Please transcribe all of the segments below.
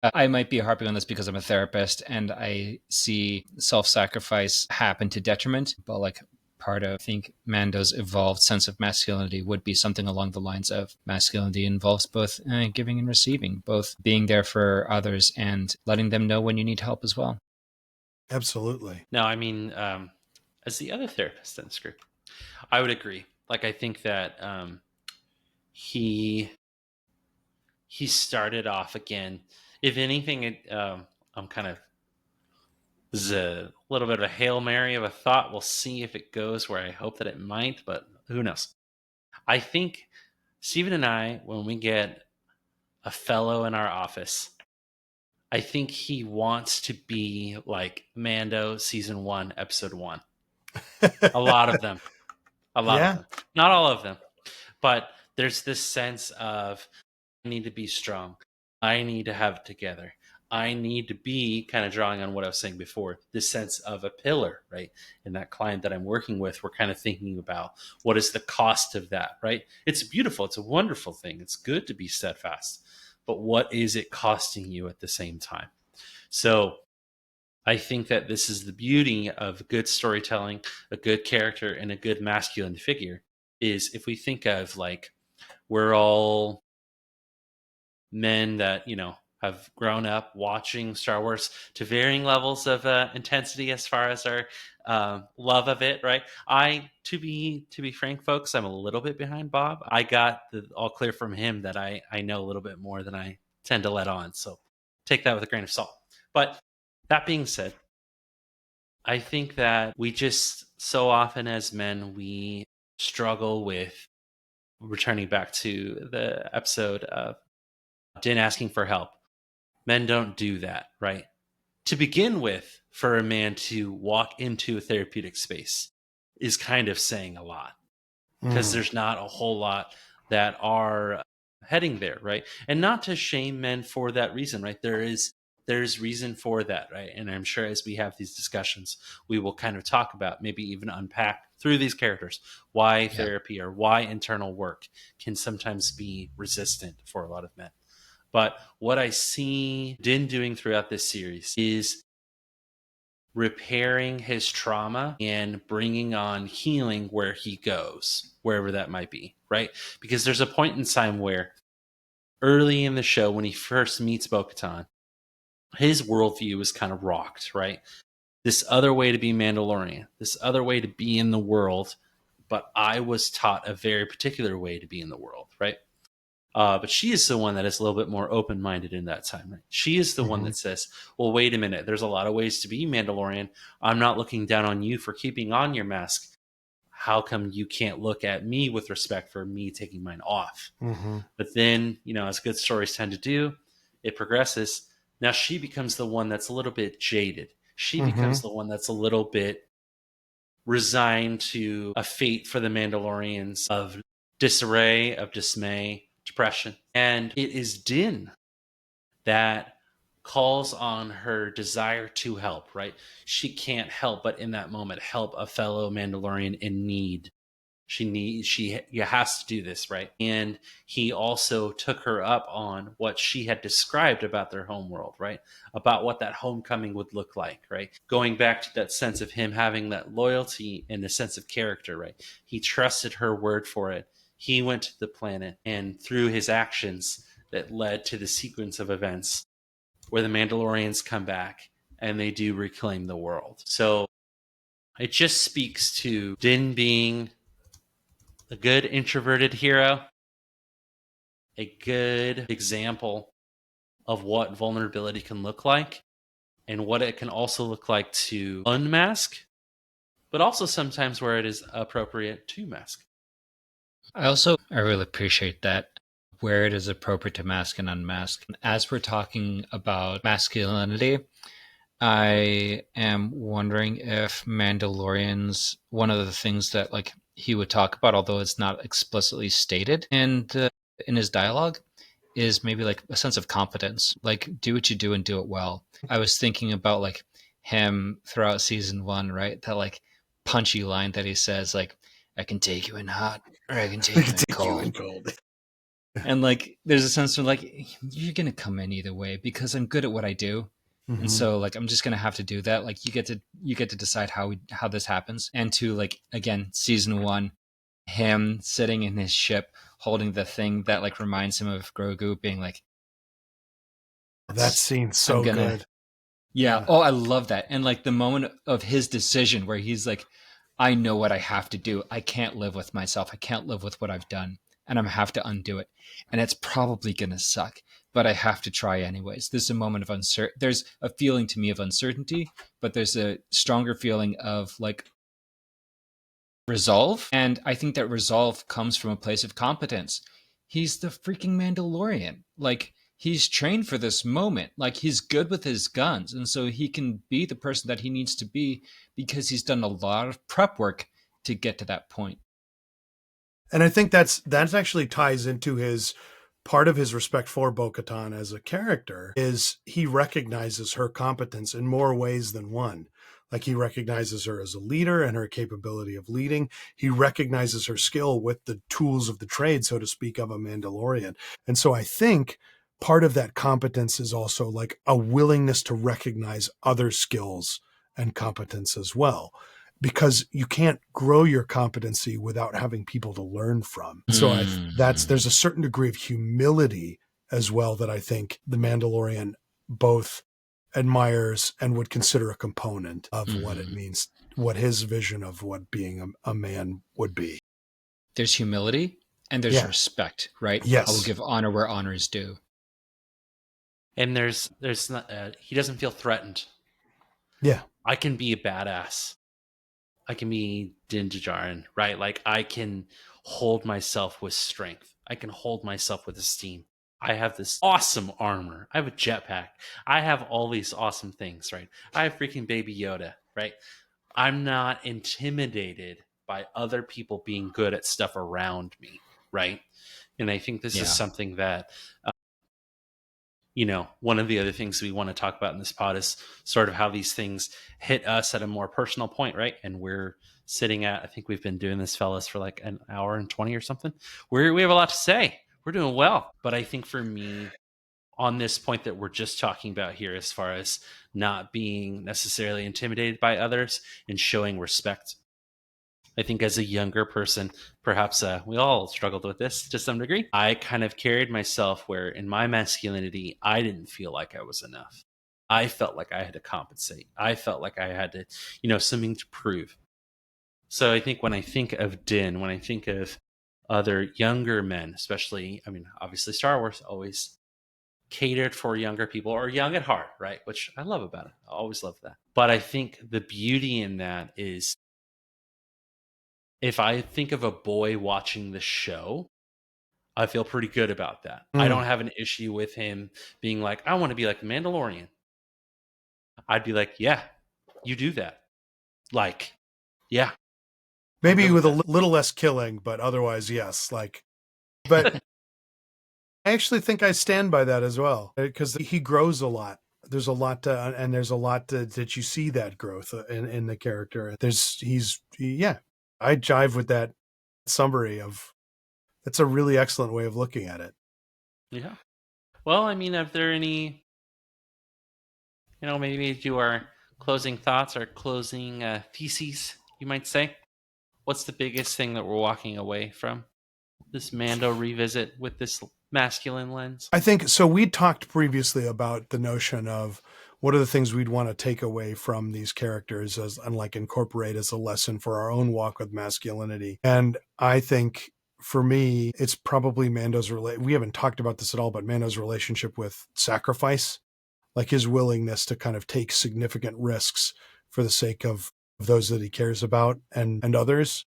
I might be harping on this because I'm a therapist and I see self-sacrifice happen to detriment, but like part of, I think, Mando's evolved sense of masculinity would be something along the lines of masculinity involves both giving and receiving, both being there for others and letting them know when you need help as well. Absolutely. No, I mean, as the other therapist in this group, I would agree. Like, I think that he he started off again. If anything, I'm kind of, this is a little bit of a Hail Mary of a thought. We'll see if it goes where I hope that it might, but who knows? I think Stephen and I, when we get a fellow in our office, I think he wants to be like Mando season 1, episode 1. A lot of them. A lot of Yeah. them. Not all of them. But there's this sense of, I need to be strong. I need to have it together. I need to be, kind of drawing on what I was saying before, this sense of a pillar, right? And that client that I'm working with, we're kind of thinking about what is the cost of that, right? It's beautiful. It's a wonderful thing. It's good to be steadfast. But what is it costing you at the same time? So I think that this is the beauty of good storytelling, a good character, and a good masculine figure. Is if we think of, like, we're all men that, have grown up watching Star Wars to varying levels of intensity as far as our love of it, right? To be frank, folks, I'm a little bit behind Bob. I got the all clear from him that I know a little bit more than I tend to let on. So take that with a grain of salt. But that being said, I think that we just, so often as men, we struggle with, returning back to the episode of Din asking for help. Men don't do that, right? To begin with, for a man to walk into a therapeutic space is kind of saying a lot, because there's not a whole lot that are heading there, right? And not to shame men for that reason, right? There's reason for that, right? And I'm sure as we have these discussions, we will kind of talk about, maybe even unpack through these characters, why Yeah. therapy or why internal work can sometimes be resistant for a lot of men. But what I see Din doing throughout this series is repairing his trauma and bringing on healing where he goes, wherever that might be, right? Because there's a point in time where, early in the show, when he first meets Bo-Katan, his worldview is kind of rocked, right? This other way to be Mandalorian, this other way to be in the world, but I was taught a very particular way to be in the world, right? But she is the one that is a little bit more open-minded in that time. Right? She is the one that says, well, wait a minute, there's a lot of ways to be Mandalorian. I'm not looking down on you for keeping on your mask. How come you can't look at me with respect for me taking mine off? But then, as good stories tend to do, it progresses. Now she becomes the one that's a little bit jaded. She becomes the one that's a little bit resigned to a fate for the Mandalorians of disarray, of dismay, depression. And it is Din that calls on her desire to help, right? She can't help but in that moment help a fellow Mandalorian in need. She has to do this, right? And he also took her up on what she had described about their homeworld, right? About what that homecoming would look like, right? Going back to that sense of him having that loyalty and a sense of character, right? He trusted her word for it. He went to the planet, and through his actions that led to the sequence of events where the Mandalorians come back and they do reclaim the world. So it just speaks to Din being a good introverted hero, a good example of what vulnerability can look like and what it can also look like to unmask, but also sometimes where it is appropriate to mask. I really appreciate that, where it is appropriate to mask and unmask. As we're talking about masculinity, I am wondering if Mandalorians, one of the things that like he would talk about, although it's not explicitly stated in his dialogue, is maybe like a sense of competence. Like, do what you do and do it well. I was thinking about like him throughout season one, right? That like punchy line that he says, like, I can take you in hot or I can take you in cold. And like, there's a sense of like, you're going to come in either way because I'm good at what I do. And Mhm. so like, I'm just going to have to do that. Like you get to decide how this happens. And to like, again, season 1, him sitting in his ship, holding the thing that like reminds him of Grogu being like, That scene's I'm so gonna, good. yeah. Yeah. Oh, I love that. And like the moment of his decision where he's like, I know what I have to do. I can't live with myself. I can't live with what I've done. And I'm have to undo it. And it's probably going to suck, but I have to try anyways. There's a moment of uncertainty. There's a feeling to me of uncertainty, but there's a stronger feeling of like resolve. And I think that resolve comes from a place of competence. He's the freaking Mandalorian. Like, he's trained for this moment. Like, he's good with his guns. And so he can be the person that he needs to be because he's done a lot of prep work to get to that point. And I think that's actually ties into his part of his respect for Bo-Katan as a character is he recognizes her competence in more ways than one. Like he recognizes her as a leader and her capability of leading. He recognizes her skill with the tools of the trade, so to speak, of a Mandalorian. And so I think part of that competence is also like a willingness to recognize other skills and competence as well, because you can't grow your competency without having people to learn from. And so there's a certain degree of humility as well that I think the Mandalorian both admires and would consider a component of what it means, what his vision of what being a man would be. There's humility and there's respect, right? Yes. I will give honor where honor is due. And there's not, he doesn't feel threatened. Yeah. I can be a badass. I can be Din Djarin, right? Like I can hold myself with strength. I can hold myself with esteem. I have this awesome armor. I have a jetpack. I have all these awesome things, right? I have freaking Baby Yoda, right? I'm not intimidated by other people being good at stuff around me, right? And I think this is something that one of the other things we want to talk about in this pod is sort of how these things hit us at a more personal point, right? And we're sitting at, I think we've been doing this, fellas, for like an hour and 20 or something. We have a lot to say. We're doing well. But I think for me, on this point that we're just talking about here, as far as not being necessarily intimidated by others and showing respect, I think as a younger person, perhaps we all struggled with this to some degree. I kind of carried myself where in my masculinity, I didn't feel like I was enough. I felt like I had to compensate. I felt like I had to, something to prove. So I think when I think of Din, when I think of other younger men, especially, obviously Star Wars always catered for younger people or young at heart, right? Which I love about it. I always love that. But I think the beauty in that is if I think of a boy watching the show, I feel pretty good about that. I don't have an issue with him being like, I want to be like the Mandalorian. I'd be like, yeah, you do that. Like, yeah. Maybe with a little less killing, but otherwise, yes. But I actually think I stand by that as well, because he grows a lot. There's a lot and there's a lot that you see that growth in the character. I jive with that summary of, it's a really excellent way of looking at it. Yeah. Well, if there are any, maybe do our closing thoughts or closing theses, you might say. What's the biggest thing that we're walking away from this Mando revisit with this masculine lens? I think so. We talked previously about the notion of what are the things we'd want to take away from these characters and like incorporate as a lesson for our own walk with masculinity. And I think for me, it's probably we haven't talked about this at all, but Mando's relationship with sacrifice, like his willingness to kind of take significant risks for the sake of those that he cares about and others.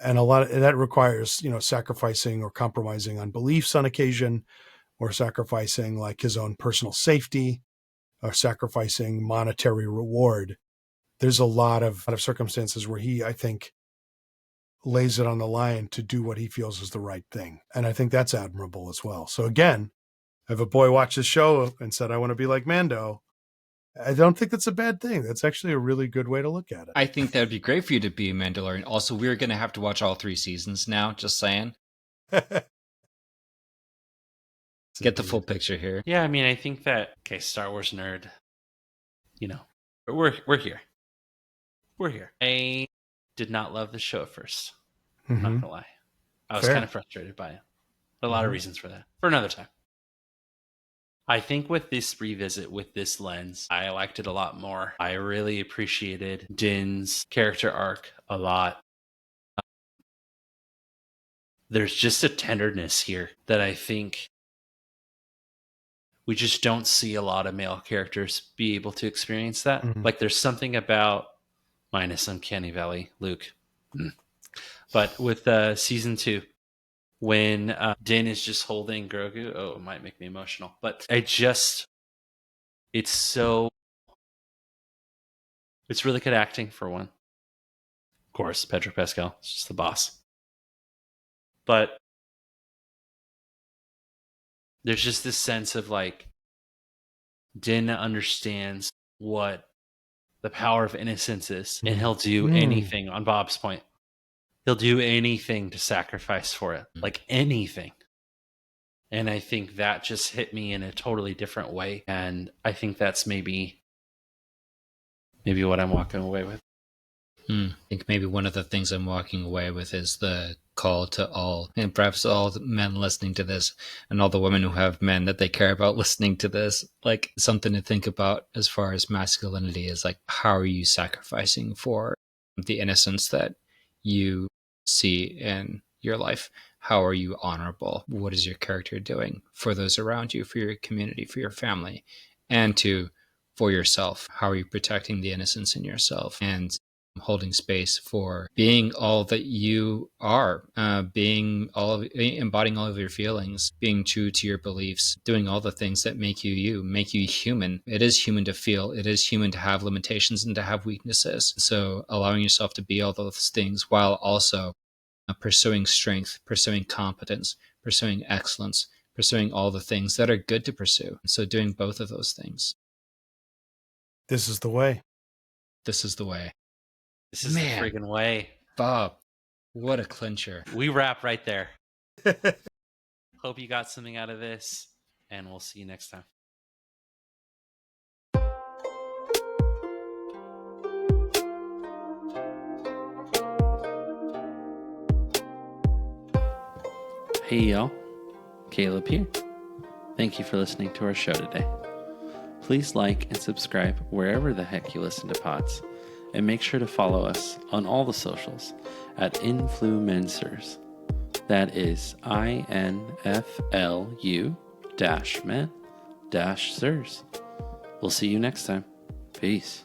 And a lot of that requires, sacrificing or compromising on beliefs on occasion, or sacrificing like his own personal safety, or sacrificing monetary reward. There's a lot of circumstances where he, I think, lays it on the line to do what he feels is the right thing. And I think that's admirable as well. So again, if a boy watched the show and said, I want to be like Mando, I don't think that's a bad thing. That's actually a really good way to look at it. I think that would be great for you to be a Mandalorian. Also, we're going to have to watch all 3 seasons now, just saying. Get the full picture here. Yeah, I mean, I think that, okay, Star Wars nerd, you know, but we're here. We're here. I did not love the show at first. Mm-hmm. Not gonna lie. I was Fair. kind of frustrated by it. A lot of reasons for that. For another time. I think with this revisit, with this lens, I liked it a lot more. I really appreciated Din's character arc a lot. There's just a tenderness here that I think we just don't see a lot of male characters be able to experience that. Mhm. Like there's something about, minus Uncanny Valley, Luke. But with season 2, when Din is just holding Grogu, oh, it might make me emotional. But it's really good acting for one. Of course, Pedro Pascal is just the boss. But there's just this sense of like, Din understands what the power of innocence is, and he'll do anything. On Bob's point, he'll do anything to sacrifice for it, like anything. And I think that just hit me in a totally different way. And I think that's maybe what I'm walking away with. I think maybe one of the things I'm walking away with is the call to all, and perhaps all the men listening to this, and all the women who have men that they care about listening to this, like something to think about as far as masculinity is like, how are you sacrificing for the innocence that you see in your life? How are you honorable? What is your character doing for those around you, for your community, for your family, and for yourself? How are you protecting the innocence in yourself and holding space for being all that you are, embodying all of your feelings, being true to your beliefs, doing all the things that make you human. It is human to feel. It is human to have limitations and to have weaknesses. So allowing yourself to be all those things while also pursuing strength, pursuing competence, pursuing excellence, pursuing all the things that are good to pursue. So doing both of those things. This is the way. This is the way. This is the friggin' way. Bob, what a clincher. We wrap right there. Hope you got something out of this, and we'll see you next time. Hey y'all, Caleb here. Thank you for listening to our show today. Please like and subscribe wherever the heck you listen to pods, and make sure to follow us on all the socials at Influ-Men-Sirs. That is INFLU-men-Sirs. We'll see you next time. Peace.